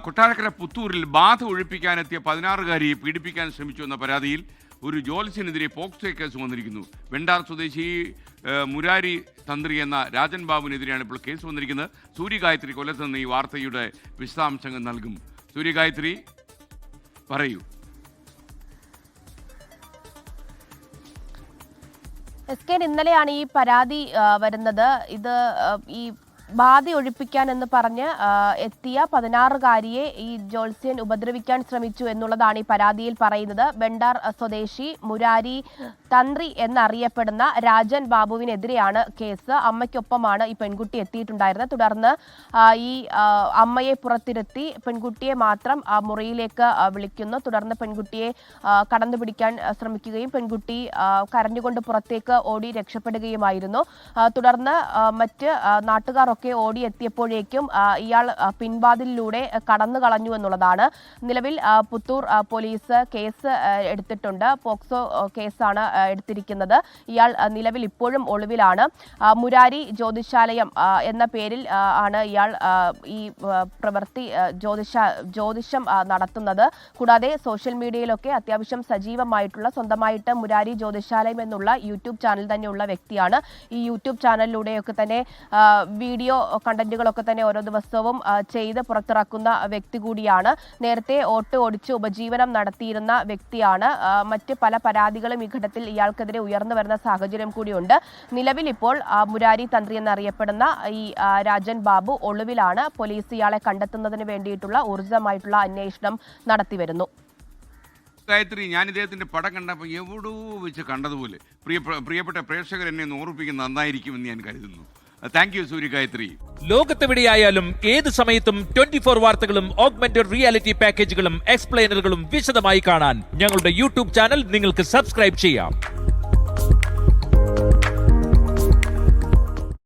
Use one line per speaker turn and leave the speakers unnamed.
കൊട്ടാരക്കര പുത്തൂരിൽ ബാധ ഒഴിപ്പിക്കാനെത്തിയ 16-കാരിയെ പീഡിപ്പിക്കാൻ ശ്രമിച്ചു എന്ന പരാതിയിൽ ഒരു ജോത്സ്യനെതിരെ പോക്സോ കേസ് വന്നിരിക്കുന്നു. വെണ്ടാർ സ്വദേശി മുരാരി തന്ത്രി എന്ന രാജൻ ബാബുവിനെതിരെയാണ് ഇപ്പോൾ കേസ് വന്നിരിക്കുന്നത്. സൂര്യഗായത്രി കൊല്ലത്തുനിന്ന് ഈ വാർത്തയുടെ വിശദാംശങ്ങൾ നൽകും. സൂര്യഗായത്രി, പറയൂ.
ഇന്നലെയാണ് ഈ പരാതി വരുന്നത്. ഇത് ഈ ബാധ ഒഴിപ്പിക്കാൻ എന്ന് പറഞ്ഞ് എത്തിയ 16-കാരിയെ ഈ ജോത്സ്യൻ ഉപദ്രവിക്കാൻ ശ്രമിച്ചു എന്നുള്ളതാണ് ഈ പരാതിയിൽ പറയുന്നത്. ബെണ്ടാർ സ്വദേശി മുരാരി തന്ത്രി എന്നറിയപ്പെടുന്ന രാജൻ ബാബുവിനെതിരെയാണ് കേസ്. അമ്മയ്ക്കൊപ്പമാണ് ഈ പെൺകുട്ടി എത്തിയിട്ടുണ്ടായിരുന്നത്. തുടർന്ന് ഈ അമ്മയെ പുറത്തിരുത്തി പെൺകുട്ടിയെ മാത്രം മുറിയിലേക്ക് വിളിക്കുന്നു. തുടർന്ന് പെൺകുട്ടിയെ കടന്നുപിടിക്കാൻ ശ്രമിക്കുകയും പെൺകുട്ടി കരഞ്ഞുകൊണ്ട് പുറത്തേക്ക് ഓടി രക്ഷപ്പെടുകയുമായിരുന്നു. തുടർന്ന് മറ്റ് നാട്ടുകാർ ഓടിയെത്തിയപ്പോഴേക്കും ഇയാൾ പിൻവാതിലിലൂടെ കടന്നു കളഞ്ഞു എന്നുള്ളതാണ്. നിലവിൽ പുത്തൂർ പോലീസ് കേസ് എടുത്തിട്ടുണ്ട്. പോക്സോ കേസാണ് എടുത്തിരിക്കുന്നത്. ഇയാൾ നിലവിൽ ഇപ്പോഴും ഒളിവിലാണ്. മുരാരി ജ്യോതിശാലയം എന്ന പേരിൽ ആണ് ഇയാൾ ഈ പ്രവൃത്തി ജ്യോതിഷം നടത്തുന്നത്. കൂടാതെ സോഷ്യൽ മീഡിയയിലൊക്കെ അത്യാവശ്യം സജീവമായിട്ടുള്ള സ്വന്തമായിട്ട് മുരാരി ജ്യോതിശാലയം എന്നുള്ള യൂട്യൂബ് ചാനൽ തന്നെയുള്ള വ്യക്തിയാണ്. ഈ യൂട്യൂബ് ചാനലിലൂടെയൊക്കെ തന്നെ വീഡിയോ കണ്ടന്റുകളൊക്കെ തന്നെ ഓരോ ദിവസവും ചെയ്ത് പുറത്തിറക്കുന്ന വ്യക്തി കൂടിയാണ്. നേരത്തെ ഓട്ട് ഓടിച്ച് ഉപജീവനം നടത്തിയിരുന്ന വ്യക്തിയാണ്. മറ്റ് പല പരാതികളും ഈ ഘട്ടത്തിൽ ഇയാൾക്കെതിരെ ഉയർന്നു വരുന്ന സാഹചര്യം കൂടിയുണ്ട്. നിലവിൽ ഇപ്പോൾ മുരാരി തന്ത്രി എന്നറിയപ്പെടുന്ന ഈ രാജൻ ബാബു ഒളിവിലാണ്. പോലീസ് ഇയാളെ കണ്ടെത്തുന്നതിന് വേണ്ടിയിട്ടുള്ള ഊർജിതമായിട്ടുള്ള അന്വേഷണം നടത്തിവരുന്നു.
ഗായത്രി, ഞാൻ ഇദ്ദേഹത്തിന്റെ പടം കണ്ടപ്പോൾ എവിടോ വെച്ച് കണ്ടതുപോലെ പ്രിയപ്പെട്ട പ്രേക്ഷകർ എന്നെ ഓർമ്മിപ്പിക്കുന്നത് നന്നായിരിക്കുമെന്ന് ഞാൻ കരുതുന്നു. Thank you Suryagayathri.
ലോകത്തെവിടെയായാലും ഏത് സമയത്തും 24 വാർത്തകളും ഓഗ്മെന്റഡ് റിയാലിറ്റി പാക്കേജുകളും എക്സ്പ്ലെയിനറുകളും വിശദമായി കാണാൻ ഞങ്ങളുടെ യൂട്യൂബ് ചാനൽ നിങ്ങൾക്ക് സബ്സ്ക്രൈബ് ചെയ്യാം.